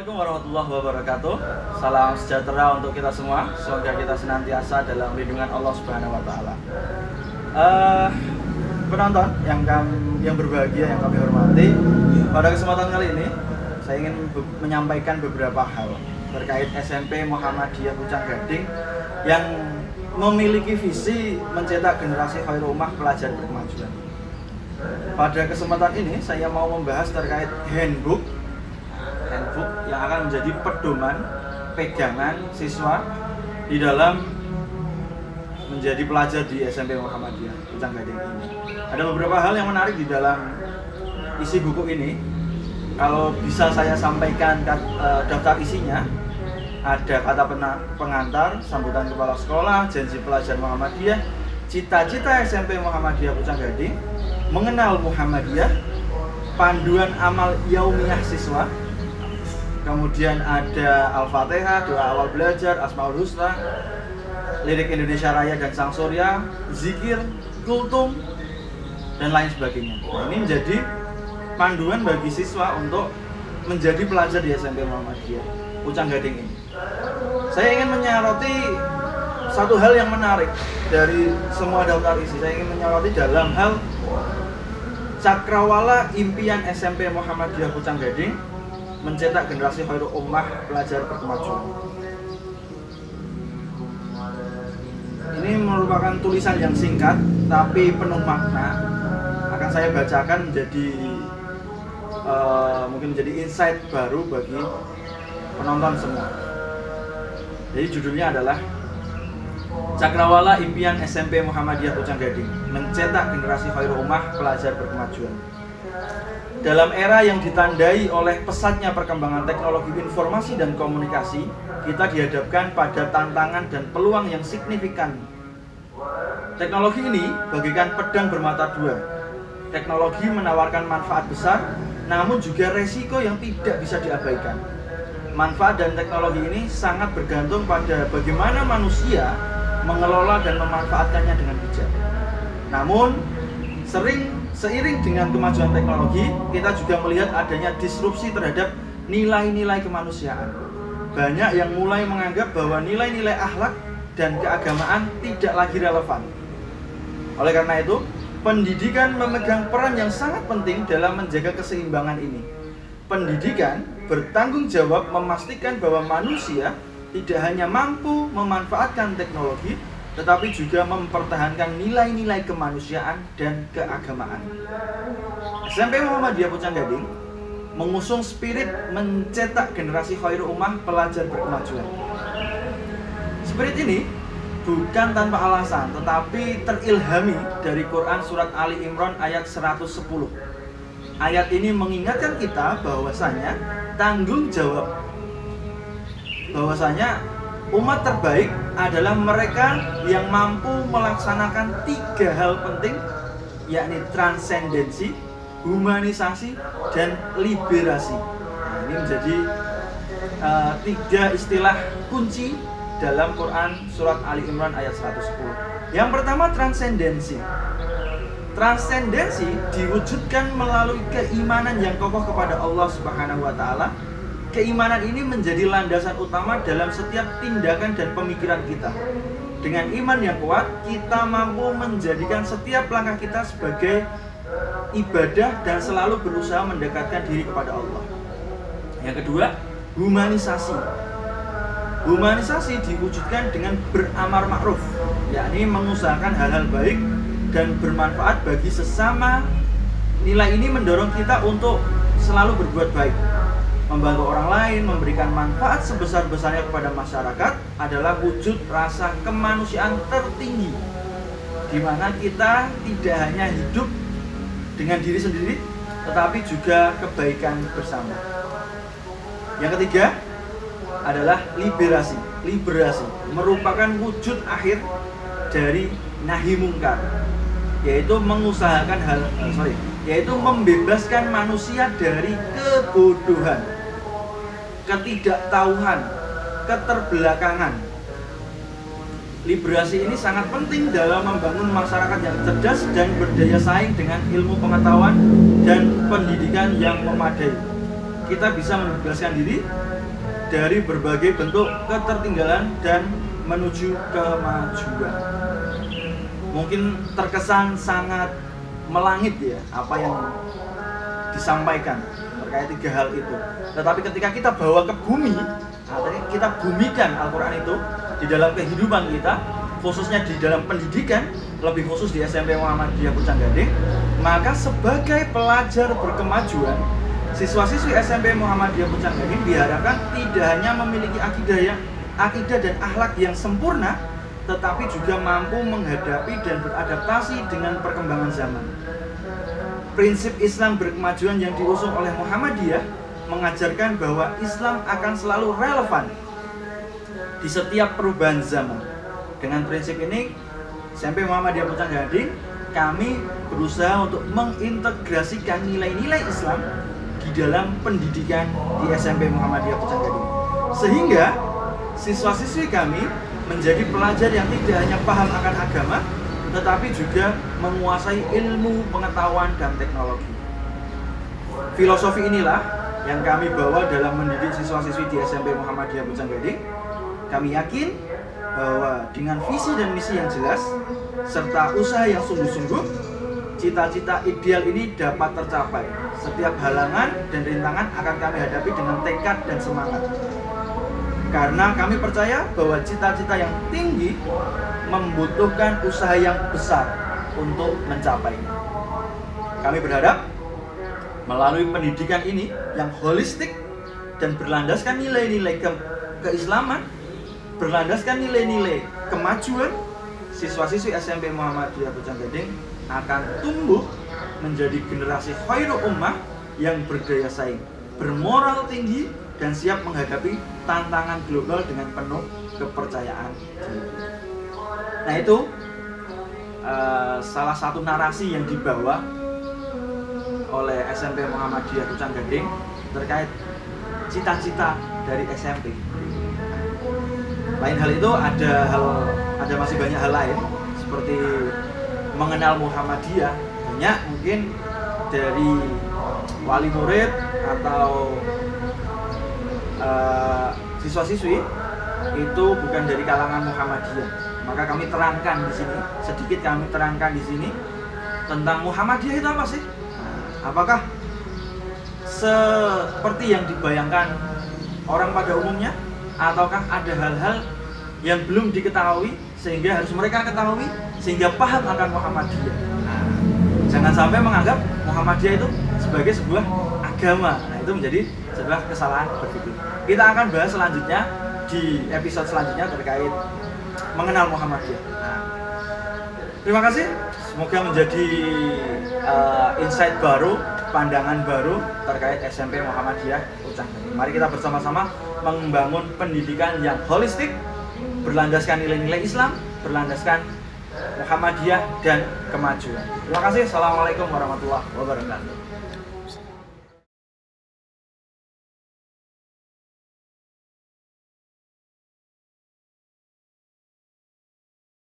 Assalamualaikum warahmatullahi wabarakatuh. Salam sejahtera untuk kita semua. Semoga kita senantiasa dalam lindungan Allah Subhanahu wa taala. Penonton yang berbahagia, yang kami hormati, pada kesempatan kali ini saya ingin menyampaikan beberapa hal terkait SMP Muhammadiyah Pucang Gading yang memiliki visi mencetak generasi khairul ummah pelajar berkemajuan. Pada kesempatan ini saya mau membahas terkait handbook yang akan menjadi pedoman pegangan siswa di dalam menjadi pelajar di SMP Muhammadiyah Pucang Gading ini. Ada beberapa hal yang menarik di dalam isi buku ini. Kalau bisa saya sampaikan daftar isinya, ada kata pengantar, sambutan kepala sekolah, janji pelajar Muhammadiyah, cita-cita SMP Muhammadiyah Pucang Gading, mengenal Muhammadiyah, panduan amal yaumiyah siswa. Kemudian ada Al-Fatihah, doa awal belajar, Asmaul Husna, lirik Indonesia Raya dan Sang Surya, zikir, kultum, dan lain sebagainya. Nah, ini menjadi panduan bagi siswa untuk menjadi pelajar di SMP Muhammadiyah Pucang Gading ini. Saya ingin menyoroti satu hal yang menarik dari semua daftar isi. Saya ingin menyoroti dalam hal cakrawala impian SMP Muhammadiyah Pucang Gading mencetak generasi khairul ummah pelajar berkemajuan. Ini merupakan tulisan yang singkat tapi penuh makna. Akan saya bacakan mungkin menjadi insight baru bagi penonton semua. Jadi judulnya adalah Cakrawala Impian SMP Muhammadiyah Pucang Gading mencetak generasi khairul ummah pelajar berkemajuan. Dalam era yang ditandai oleh pesatnya perkembangan teknologi informasi dan komunikasi, kita dihadapkan pada tantangan dan peluang yang signifikan. Teknologi ini bagaikan pedang bermata dua. Teknologi menawarkan manfaat besar, namun juga resiko yang tidak bisa diabaikan. Manfaat dan teknologi ini sangat bergantung pada bagaimana manusia mengelola dan memanfaatkannya dengan bijak. Namun, seiring dengan kemajuan teknologi, kita juga melihat adanya disrupsi terhadap nilai-nilai kemanusiaan. Banyak yang mulai menganggap bahwa nilai-nilai akhlak dan keagamaan tidak lagi relevan. Oleh karena itu, pendidikan memegang peran yang sangat penting dalam menjaga keseimbangan ini. Pendidikan bertanggung jawab memastikan bahwa manusia tidak hanya mampu memanfaatkan teknologi, tetapi juga mempertahankan nilai-nilai kemanusiaan dan keagamaan. SMP Muhammadiyah Pucang Gading mengusung spirit mencetak generasi khairul ummah pelajar berkemajuan. Spirit ini bukan tanpa alasan, tetapi terilhami dari Quran surat Ali Imran ayat 110. Ayat ini mengingatkan kita bahwasanya tanggung jawab umat terbaik adalah mereka yang mampu melaksanakan 3 hal penting, yakni transendensi, humanisasi, dan liberasi. Nah, ini menjadi 3 istilah kunci dalam Quran surat Ali Imran ayat 110. Yang pertama, transendensi. Transendensi diwujudkan melalui keimanan yang kokoh kepada Allah Subhanahu wa taala. Keimanan ini menjadi landasan utama dalam setiap tindakan dan pemikiran kita. Dengan iman yang kuat, kita mampu menjadikan setiap langkah kita sebagai ibadah dan selalu berusaha mendekatkan diri kepada Allah. Yang kedua, humanisasi. Humanisasi diwujudkan dengan beramar ma'ruf, yakni mengusahakan hal-hal baik dan bermanfaat bagi sesama. Nilai ini mendorong kita untuk selalu berbuat baik. Membantu orang lain, memberikan manfaat sebesar-besarnya kepada masyarakat adalah wujud rasa kemanusiaan tertinggi, di mana kita tidak hanya hidup dengan diri sendiri, tetapi juga kebaikan bersama. Yang ketiga adalah liberasi. Liberasi merupakan wujud akhir dari nahi mungkar, yaitu yaitu membebaskan manusia dari kebodohan, ketidaktahuan, keterbelakangan. Liberasi ini sangat penting dalam membangun masyarakat yang cerdas dan berdaya saing dengan ilmu pengetahuan dan pendidikan yang memadai. kita bisa membebaskan diri dari berbagai bentuk ketertinggalan dan menuju kemajuan. Mungkin terkesan sangat melangit ya apa yang disampaikan terkait 3 hal itu. Tetapi ketika kita bawa ke bumi, artinya kita bumikan Al-Quran itu di dalam kehidupan kita, khususnya di dalam pendidikan, lebih khusus di SMP Muhammadiyah Pucang Gading, maka sebagai pelajar berkemajuan, siswa-siswi SMP Muhammadiyah Pucang Gading diharapkan tidak hanya memiliki akidah dan akhlak yang sempurna, tetapi juga mampu menghadapi dan beradaptasi dengan perkembangan zaman. Prinsip Islam berkemajuan yang diusung oleh Muhammadiyah mengajarkan bahwa Islam akan selalu relevan di setiap perubahan zaman. Dengan prinsip ini, SMP Muhammadiyah Pucang Gading, kami berusaha untuk mengintegrasikan nilai-nilai Islam di dalam pendidikan di SMP Muhammadiyah Pucang Gading, sehingga siswa-siswi kami menjadi pelajar yang tidak hanya paham akan agama, tetapi juga menguasai ilmu, pengetahuan, dan teknologi. Filosofi inilah yang kami bawa dalam mendidik siswa-siswi di SMP Muhammadiyah Pucang Gading. Kami yakin bahwa dengan visi dan misi yang jelas, serta usaha yang sungguh-sungguh, cita-cita ideal ini dapat tercapai. Setiap halangan dan rintangan akan kami hadapi dengan tekad dan semangat. Karena kami percaya bahwa cita-cita yang tinggi membutuhkan usaha yang besar untuk mencapainya. Kami berharap melalui pendidikan ini yang holistik dan berlandaskan nilai-nilai keislaman, berlandaskan nilai-nilai kemajuan, siswa-siswi SMP Muhammadiyah Pucang Gading akan tumbuh menjadi generasi khairul ummah yang berdaya saing, bermoral tinggi, dan siap menghadapi tantangan global dengan penuh kepercayaan diri. Nah itu salah satu narasi yang dibawa oleh SMP Muhammadiyah Pucang Gading terkait cita-cita dari SMP. Lain hal itu ada masih banyak hal lain seperti mengenal Muhammadiyah. Banyak mungkin dari wali murid atau siswa-siswi itu bukan dari kalangan Muhammadiyah. Maka kami terangkan di sini, sedikit kami terangkan di sini tentang Muhammadiyah itu apa sih? Apakah seperti yang dibayangkan orang pada umumnya, ataukah ada hal-hal yang belum diketahui sehingga harus mereka ketahui sehingga paham akan Muhammadiyah? Jangan sampai menganggap Muhammadiyah itu sebagai sebuah agama. Nah, itu menjadi sebuah kesalahan berpikir. Kita akan bahas selanjutnya di episode selanjutnya terkait mengenal Muhammadiyah. Terima kasih. Semoga menjadi insight baru, pandangan baru terkait SMP Muhammadiyah Pucang Gading. Mari kita bersama-sama membangun pendidikan yang holistik, berlandaskan nilai-nilai Islam, berlandaskan Muhammadiyah dan kemajuan. Terima kasih. Assalamualaikum warahmatullahi wabarakatuh.